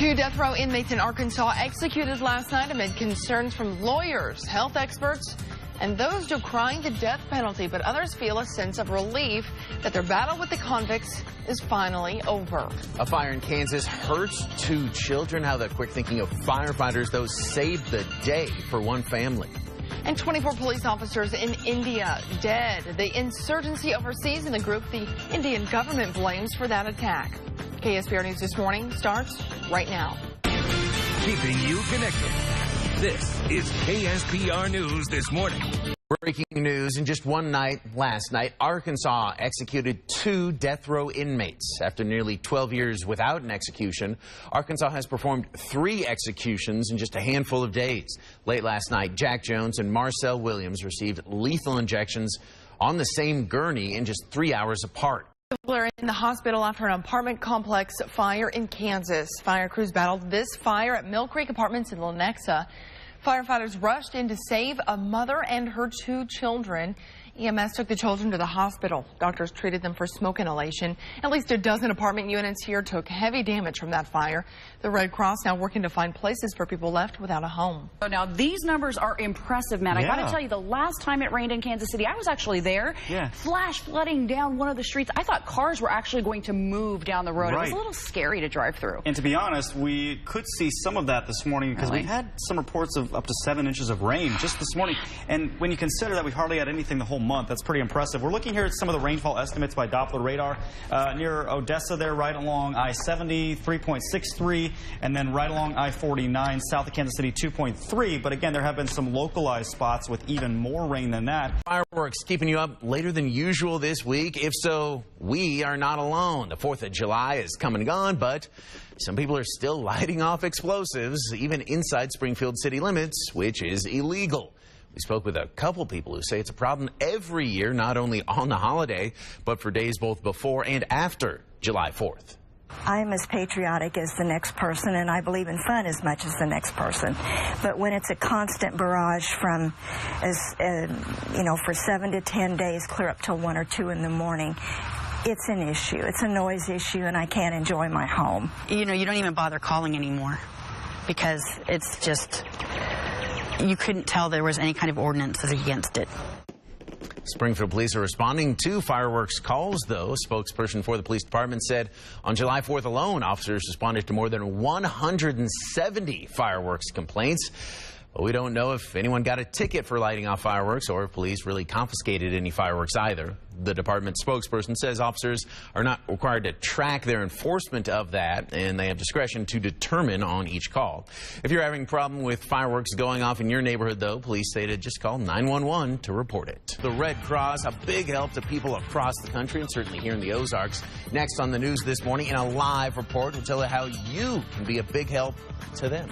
Two death row inmates in Arkansas executed last night amid concerns from lawyers, health experts, and those decrying the death penalty. But others feel a sense of relief that their battle with the convicts is finally over. A fire in Kansas hurts two children. How the quick thinking of firefighters, though, saved the day for one family. And 24 police officers in India dead. The insurgency overseas in the group the Indian government blames for that attack. KSPR News This Morning starts right now. Keeping you connected. This is KSPR News This Morning. Breaking news: in just one night, last night, Arkansas executed two death row inmates. After nearly 12 years without an execution, Arkansas has performed 3 executions in just a handful of days. Late last night, Jack Jones and Marcel Williams received lethal injections on the same gurney in just 3 hours apart. People are in the hospital after an apartment complex fire in Kansas. Fire crews battled this fire at Mill Creek Apartments in Lenexa. Firefighters rushed in to save a mother and her 2 children. EMS took the children to the hospital. Doctors treated them for smoke inhalation. At least a dozen apartment units here took heavy damage from that fire. The Red Cross now working to find places for people left without a home. So now these numbers are impressive, Matt. I got to tell you, the last time it rained in Kansas City, I was actually there. Flash flooding down one of the streets. I thought cars were actually going to move down the road. It was a little scary to drive through. And to be honest, we could see some of that this morning because we've had some reports of up to 7 inches of rain just this morning. And when you consider that we hardly had anything the whole month, that's pretty impressive. We're looking here at some of the rainfall estimates by Doppler radar. Near Odessa there, right along I-70, 3.63, and then right along I-49, south of Kansas City, 2.3. But again, there have been some localized spots with even more rain than that. Fireworks keeping you up later than usual this week. If so, we are not alone. The 4th of July is come and gone, but some people are still lighting off explosives, even inside Springfield city limits, which is illegal. We spoke with a couple people who say it's a problem every year, not only on the holiday, but for days both before and after July 4th. I'm as patriotic as the next person, and I believe in fun as much as the next person. But when it's a constant barrage from, for 7 to 10 days, clear up till 1 or 2 in the morning, it's an issue. It's a noise issue, and I can't enjoy my home. You know, you don't even bother calling anymore because it's just, you couldn't tell there was any kind of ordinances against it. Springfield police are responding to fireworks calls, though. A spokesperson for the police department said on July 4th alone, officers responded to more than 170 fireworks complaints. But we don't know if anyone got a ticket for lighting off fireworks or if police really confiscated any fireworks either. The department spokesperson says officers are not required to track their enforcement of that, and they have discretion to determine on each call. If you're having a problem with fireworks going off in your neighborhood, though, police stated just call 911 to report it. The Red Cross, a big help to people across the country and certainly here in the Ozarks. Next on the news this morning, in a live report, we'll tell you how you can be a big help to them.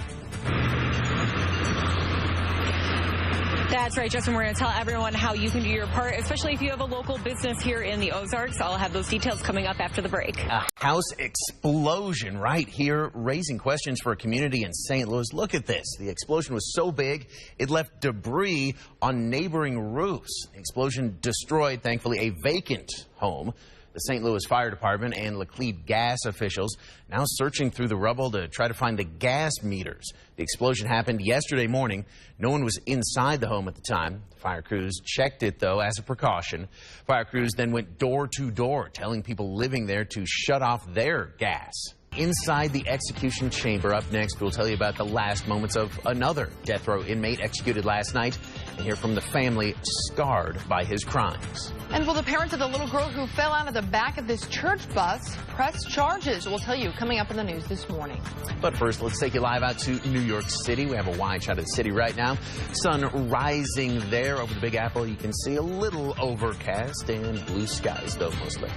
That's right, Justin. We're going to tell everyone how you can do your part, especially if you have a local business here in the Ozarks. I'll have those details coming up after the break. A house explosion right here, raising questions for a community in St. Louis. Look at this. The explosion was so big, it left debris on neighboring roofs. The explosion destroyed, thankfully, a vacant home. The St. Louis Fire Department and Laclede gas officials now searching through the rubble to try to find the gas meters. The explosion happened yesterday morning. No one was inside the home at the time. Fire crews checked it, though, as a precaution. Fire crews then went door to door, telling people living there to shut off their gas. Inside the execution chamber, up next, we'll tell you about the last moments of another death row inmate executed last night and hear from the family scarred by his crimes. And will the parents of the little girl who fell out of the back of this church bus press charges? We'll tell you coming up in the news this morning. But first, let's take you live out to New York City. We have a wide shot of the city right now. Sun rising there over the Big Apple. You can see a little overcast and blue skies, though, mostly.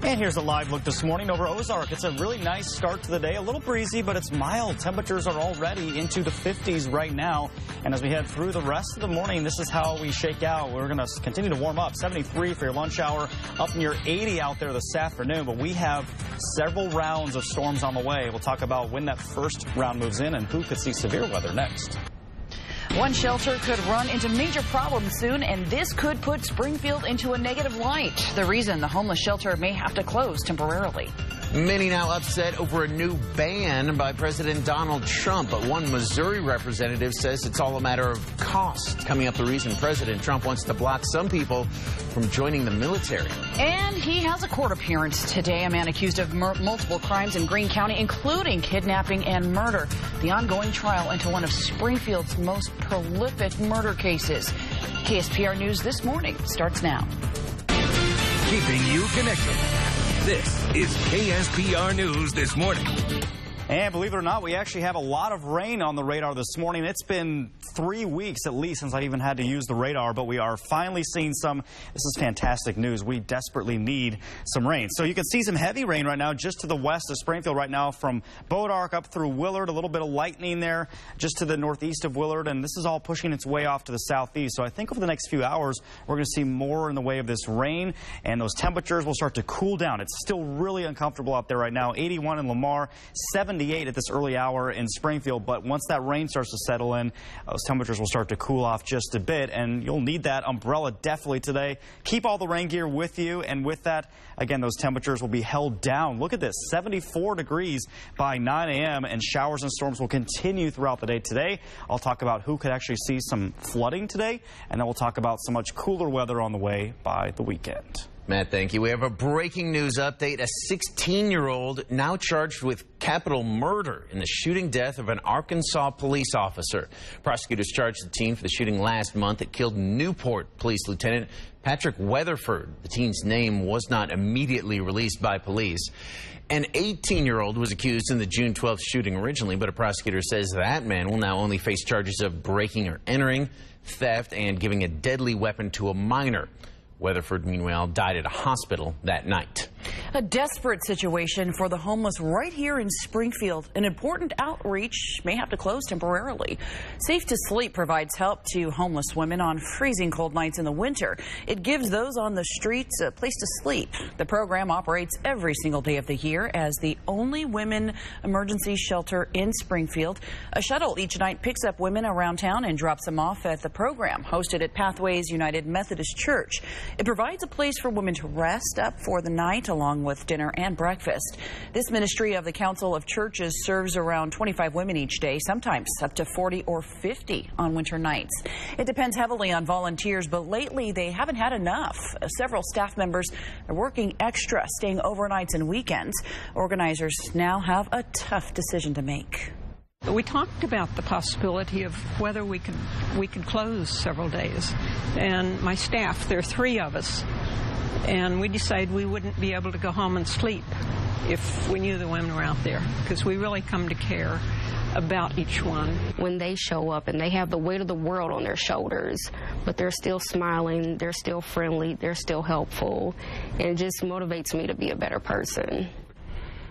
And here's a live look this morning over Ozark. It's a really nice start to the day. A little breezy, but it's mild. Temperatures are already into the 50s right now. And as we head through the rest of the morning, this is how we shake out. We're going to continue to warm up. 73 for your lunch hour, up near 80 out there this afternoon. But we have several rounds of storms on the way. We'll talk about when that first round moves in and who could see severe weather next. One shelter could run into major problems soon, and this could put Springfield into a negative light. The reason the homeless shelter may have to close temporarily. Many now upset over a new ban by President Donald Trump, but one Missouri representative says it's all a matter of cost. Coming up, the reason President Trump wants to block some people from joining the military. And he has a court appearance today. A man accused of multiple crimes in Greene County, including kidnapping and murder. The ongoing trial into one of Springfield's most prolific murder cases. KSPR News This Morning starts now. Keeping you connected. This is KSPR News This Morning. And believe it or not, we actually have a lot of rain on the radar this morning. It's been 3 weeks at least since I even had to use the radar, but we are finally seeing some. This is fantastic news. We desperately need some rain. So you can see some heavy rain right now just to the west of Springfield right now from Bodark up through Willard, a little bit of lightning there just to the northeast of Willard, and this is all pushing its way off to the southeast. So I think over the next few hours, we're going to see more in the way of this rain, and those temperatures will start to cool down. It's still really uncomfortable out there right now. 81 in Lamar, 78 at this early hour in Springfield, but once that rain starts to settle in, those temperatures will start to cool off just a bit, and you'll need that umbrella definitely today. Keep all the rain gear with you, and with that, again, those temperatures will be held down. Look at this, 74 degrees by 9 a.m., and showers and storms will continue throughout the day today. I'll talk about who could actually see some flooding today, and then we'll talk about some much cooler weather on the way by the weekend. Matt, thank you. We have a breaking news update. A 16-year-old now charged with capital murder in the shooting death of an Arkansas police officer. Prosecutors charged the teen for the shooting last month that killed Newport Police Lieutenant Patrick Weatherford. The teen's name was not immediately released by police. An 18-year-old was accused in the June 12th shooting originally, but a prosecutor says that man will now only face charges of breaking or entering, theft, and giving a deadly weapon to a minor. Weatherford, meanwhile, died at a hospital that night. A desperate situation for the homeless right here in Springfield. An important outreach may have to close temporarily. Safe to Sleep provides help to homeless women on freezing cold nights in the winter. It gives those on the streets a place to sleep. The program operates every single day of the year as the only women emergency shelter in Springfield. A shuttle each night picks up women around town and drops them off at the program, hosted at Pathways United Methodist Church. It provides a place for women to rest up for the night along with dinner and breakfast. This ministry of the Council of Churches serves around 25 women each day, sometimes up to 40 or 50 on winter nights. It depends heavily on volunteers, but lately they haven't had enough. Several staff members are working extra, staying overnights and weekends. Organizers now have a tough decision to make. We talked about the possibility of whether we could close several days. And my staff, there are 3 of us, and we decided we wouldn't be able to go home and sleep if we knew the women were out there, because we really come to care about each one. When they show up and they have the weight of the world on their shoulders, but they're still smiling, they're still friendly, they're still helpful, and it just motivates me to be a better person.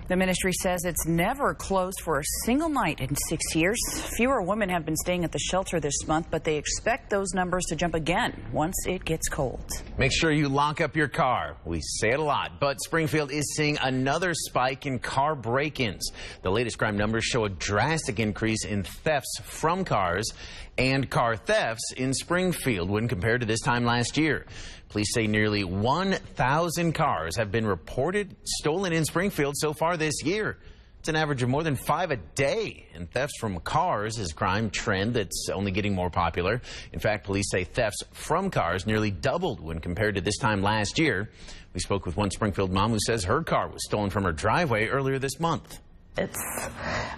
The ministry says it's never closed for a single night in 6 years. Fewer women have been staying at the shelter this month, but they expect those numbers to jump again once it gets cold. Make sure you lock up your car. We say it a lot, but Springfield is seeing another spike in car break-ins. The latest crime numbers show a drastic increase in thefts from cars and car thefts in Springfield when compared to this time last year. Police say nearly 1,000 cars have been reported stolen in Springfield so far this year. It's an average of more than 5 a day, and thefts from cars is a crime trend that's only getting more popular. In fact, police say thefts from cars nearly doubled when compared to this time last year. We spoke with one Springfield mom who says her car was stolen from her driveway earlier this month. It's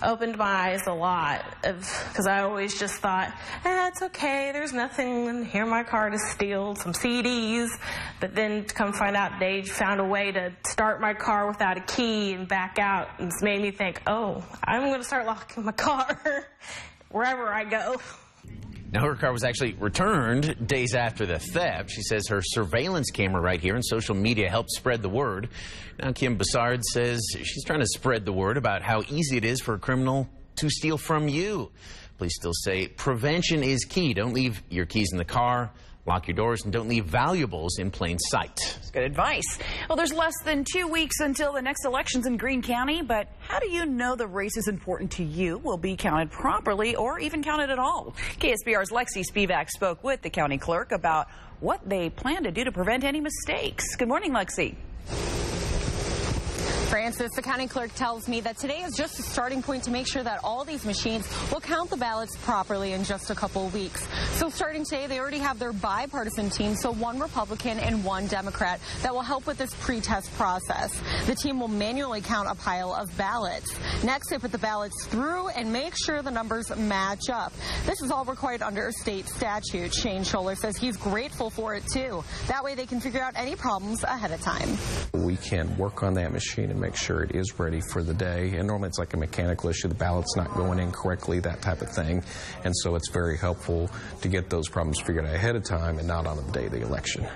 opened my eyes a lot, because I always just thought, it's okay, there's nothing here in my car to steal, some CDs. But then to come find out they found a way to start my car without a key and back out, and it's made me think, oh, I'm going to start locking my car wherever I go. Now, her car was actually returned days after the theft. She says her surveillance camera right here and social media helped spread the word. Now, Kim Bassard says she's trying to spread the word about how easy it is for a criminal to steal from you. Police still say prevention is key. Don't leave your keys in the car. Lock your doors and don't leave valuables in plain sight. That's good advice. Well, there's less than 2 weeks until the next elections in Greene County, but how do you know the race is important to you, will be counted properly, or even counted at all? KSBR's Lexi Spivak spoke with the county clerk about what they plan to do to prevent any mistakes. Good morning, Lexi. Francis, the county clerk, tells me that today is just a starting point to make sure that all these machines will count the ballots properly in just a couple of weeks. So starting today, they already have their bipartisan team, so one Republican and one Democrat, that will help with this pre-test process. The team will manually count a pile of ballots. Next, they put the ballots through and make sure the numbers match up. This is all required under state statute. Shane Scholler says he's grateful for it, too. That way they can figure out any problems ahead of time. We can work on that machine and make sure it is ready for the day. And normally it's like a mechanical issue, the ballot's not going in correctly, that type of thing. And so it's very helpful to get those problems figured out ahead of time and not on the day of the election.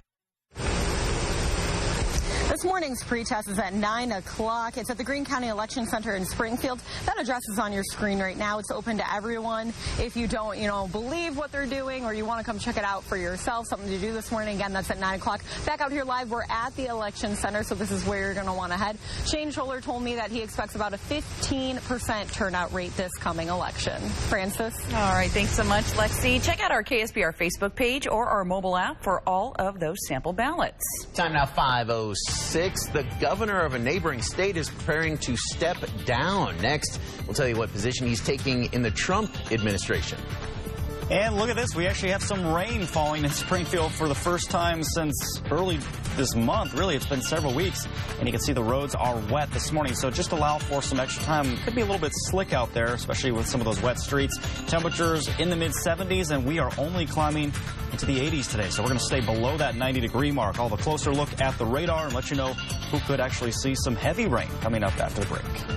This morning's pretest is at 9 o'clock. It's at the Greene County Election Center in Springfield. That address is on your screen right now. It's open to everyone. If you don't, believe what they're doing, or you want to come check it out for yourself, something to do this morning, again, that's at 9 o'clock. Back out here live, we're at the Election Center, so this is where you're going to want to head. Shane Scholler told me that he expects about a 15% turnout rate this coming election. Francis? All right, thanks so much, Lexi. Check out our KSPR Facebook page or our mobile app for all of those sample ballots. Time now, 5:06. The governor of a neighboring state is preparing to step down. Next, we'll tell you what position he's taking in the Trump administration. And look at this. We actually have some rain falling in Springfield for the first time since early this month. Really, it's been several weeks. And you can see the roads are wet this morning. So just allow for some extra time. Could be a little bit slick out there, especially with some of those wet streets. Temperatures in the mid-70s, and we are only climbing into the 80s today. So we're going to stay below that 90-degree mark. I'll have a closer look at the radar and let you know who could actually see some heavy rain coming up after the break.